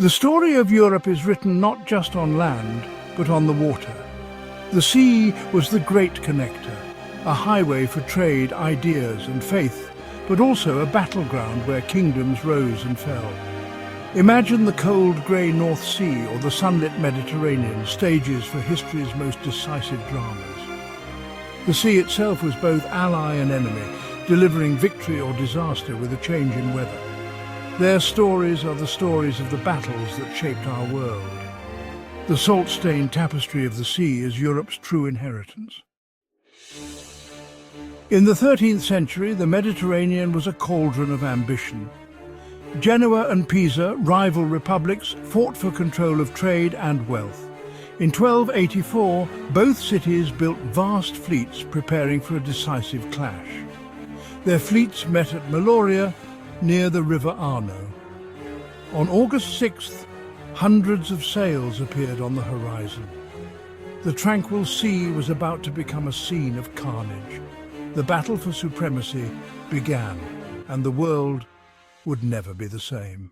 The story of Europe is written not just on land, but on the water. The sea was the great connector, a highway for trade, ideas and faith, but also a battleground where kingdoms rose and fell. Imagine the cold grey North Sea or the sunlit Mediterranean, stages for history's most decisive dramas. The sea itself was both ally and enemy, delivering victory or disaster with a change in weather. Their stories are the stories of the battles that shaped our world. The salt-stained tapestry of the sea is Europe's true inheritance. In the 13th century, the Mediterranean was a cauldron of ambition. Genoa and Pisa, rival republics, fought for control of trade and wealth. In 1284, both cities built vast fleets preparing for a decisive clash. Their fleets met at Meloria, near the river Arno. On August 6th, hundreds of sails appeared on the horizon. The tranquil sea was about to become a scene of carnage. The battle for supremacy began, and the world would never be the same.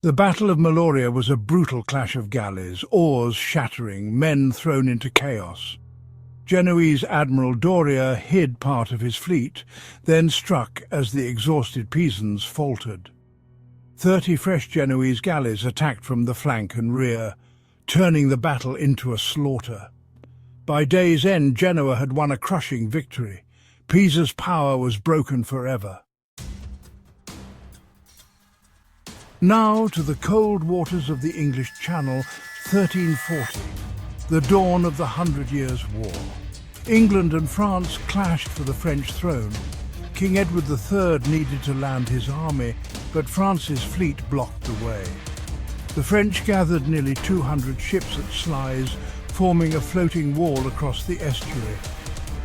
The Battle of Meloria was a brutal clash of galleys, oars shattering, men thrown into chaos. Genoese Admiral Doria hid part of his fleet, then struck as the exhausted Pisans faltered. 30 fresh Genoese galleys attacked from the flank and rear, turning the battle into a slaughter. By day's end, Genoa had won a crushing victory. Pisa's power was broken forever. Now to the cold waters of the English Channel, 1340. The dawn of the 100 Years' War. England and France clashed for the French throne. King Edward III needed to land his army, but France's fleet blocked the way. The French gathered nearly 200 ships at Sluys, forming a floating wall across the estuary.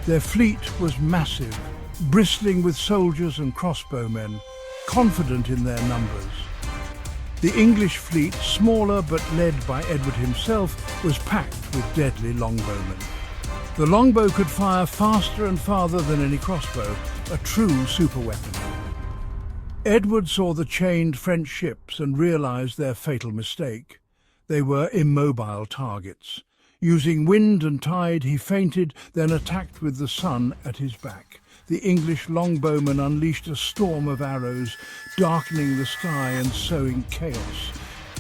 Their fleet was massive, bristling with soldiers and crossbowmen, confident in their numbers. The English fleet, smaller but led by Edward himself, was packed with deadly longbowmen. The longbow could fire faster and farther than any crossbow, a true superweapon. Edward saw the chained French ships and realized their fatal mistake. They were immobile targets. Using wind and tide, he feinted, then attacked with the sun at his back. The English longbowmen unleashed a storm of arrows, darkening the sky and sowing chaos.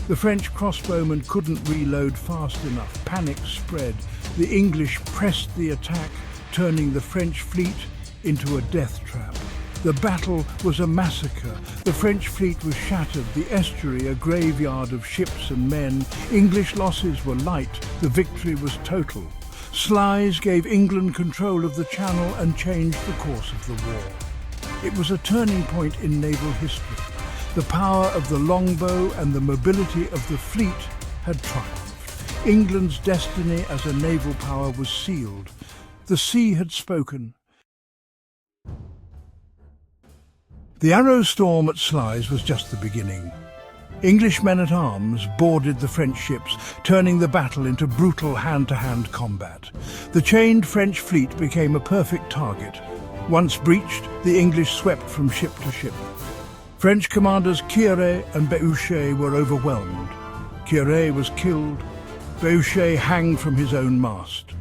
The French crossbowmen couldn't reload fast enough. Panic spread. The English pressed the attack, turning the French fleet into a death trap. The battle was a massacre. The French fleet was shattered, the estuary a graveyard of ships and men. English losses were light. The victory was total. Sluys gave England control of the Channel and changed the course of the war. It was a turning point in naval history. The power of the longbow and the mobility of the fleet had triumphed. England's destiny as a naval power was sealed. The sea had spoken. The arrow storm at Sluys was just the beginning. English men-at-arms boarded the French ships, turning the battle into brutal hand-to-hand combat. The chained French fleet became a perfect target. Once breached, the English swept from ship to ship. French commanders Quiré and Béhuchet were overwhelmed. Quiré was killed, Béhuchet hanged from his own mast.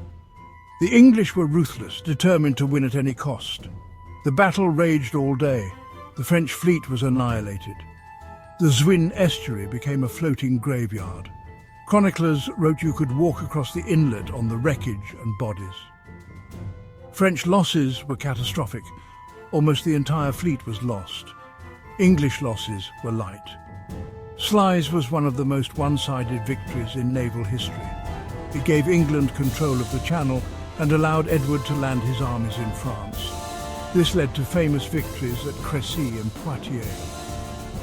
The English were ruthless, determined to win at any cost. The battle raged all day. The French fleet was annihilated. The Zwin estuary became a floating graveyard. Chroniclers wrote you could walk across the inlet on the wreckage and bodies. French losses were catastrophic. Almost the entire fleet was lost. English losses were light. Sluys was one of the most one-sided victories in naval history. It gave England control of the Channel and allowed Edward to land his armies in France. This led to famous victories at Crécy and Poitiers.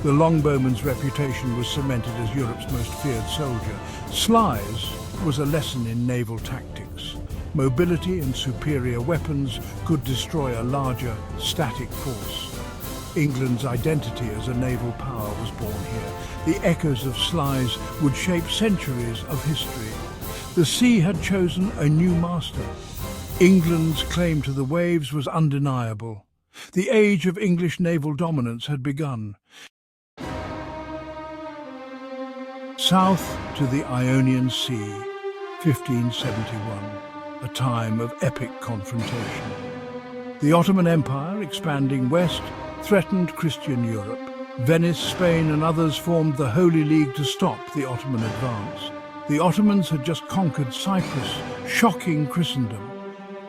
The longbowman's reputation was cemented as Europe's most feared soldier. Sluys was a lesson in naval tactics. Mobility and superior weapons could destroy a larger, static force. England's identity as a naval power was born here. The echoes of Sluys would shape centuries of history. The sea had chosen a new master. England's claim to the waves was undeniable. The age of English naval dominance had begun. south to the Ionian Sea, 1571, a time of epic confrontation. The Ottoman Empire, expanding west, threatened Christian Europe. Venice, Spain and others formed the Holy League to stop the Ottoman advance. The Ottomans had just conquered Cyprus, shocking Christendom.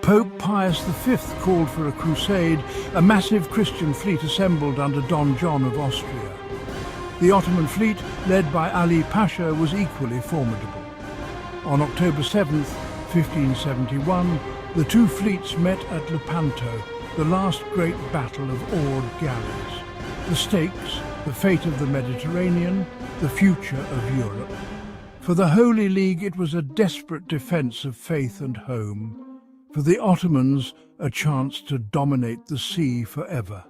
Pope Pius V called for a crusade. A massive Christian fleet assembled under Don John of Austria. The Ottoman fleet, led by Ali Pasha, was equally formidable. On October 7th, 1571, the two fleets met at Lepanto, the last great battle of oared galleys. The stakes, the fate of the Mediterranean, the future of Europe. For the Holy League, it was a desperate defense of faith and home. For the Ottomans, a chance to dominate the sea forever.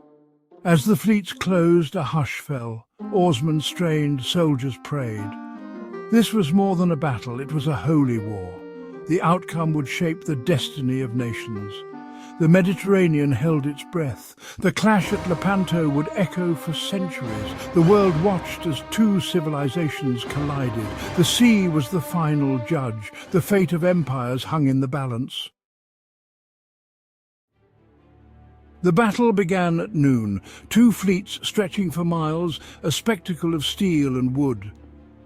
As the fleets closed, a hush fell. Oarsmen strained, soldiers prayed. This was more than a battle, it was a holy war. The outcome would shape the destiny of nations. The Mediterranean held its breath. The clash at Lepanto would echo for centuries. The world watched as two civilizations collided. The sea was the final judge. The fate of empires hung in the balance. The battle began at noon, two fleets stretching for miles, a spectacle of steel and wood.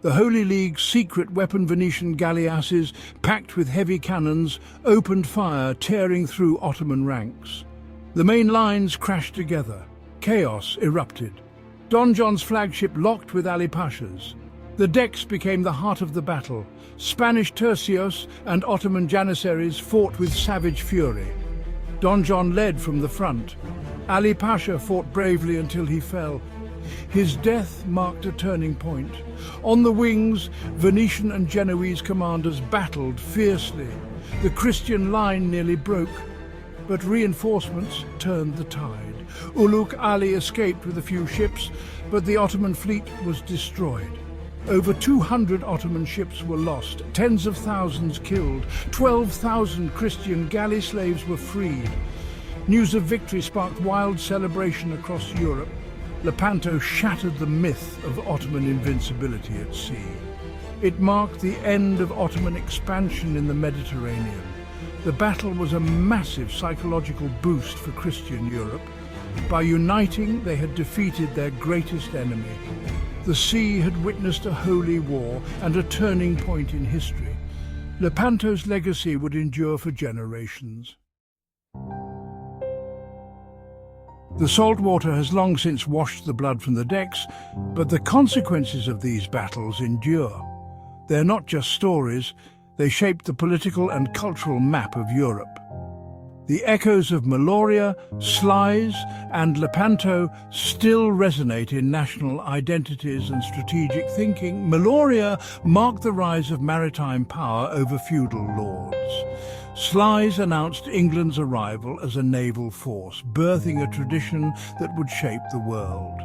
The Holy League's secret weapon Venetian galleasses, packed with heavy cannons, opened fire, tearing through Ottoman ranks. The main lines crashed together. Chaos erupted. Don John's flagship locked with Ali Pasha's. The decks became the heart of the battle. Spanish tercios and Ottoman janissaries fought with savage fury. Don John led from the front. Ali Pasha fought bravely until he fell. His death marked a turning point. On the wings, Venetian and Genoese commanders battled fiercely. The Christian line nearly broke, but reinforcements turned the tide. Uluk Ali escaped with a few ships, but the Ottoman fleet was destroyed. Over 200 Ottoman ships were lost, tens of thousands killed, 12,000 Christian galley slaves were freed. News of victory sparked wild celebration across Europe. Lepanto shattered the myth of Ottoman invincibility at sea. It marked the end of Ottoman expansion in the Mediterranean. The battle was a massive psychological boost for Christian Europe. By uniting, they had defeated their greatest enemy. The sea had witnessed a holy war and a turning point in history. Lepanto's legacy would endure for generations. The salt water has long since washed the blood from the decks, but the consequences of these battles endure. They're not just stories, they shaped the political and cultural map of Europe. The echoes of Meloria, Sluys and Lepanto still resonate in national identities and strategic thinking. Meloria marked the rise of maritime power over feudal lords. Sluys announced England's arrival as a naval force, birthing a tradition that would shape the world.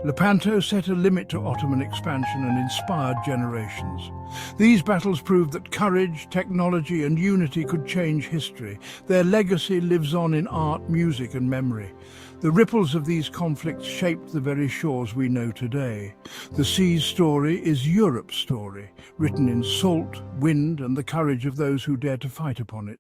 Lepanto set a limit to Ottoman expansion and inspired generations. These battles proved that courage, technology and unity could change history. Their legacy lives on in art, music and memory. The ripples of these conflicts shaped the very shores we know today. The sea's story is Europe's story, written in salt, wind and the courage of those who dare to fight upon it.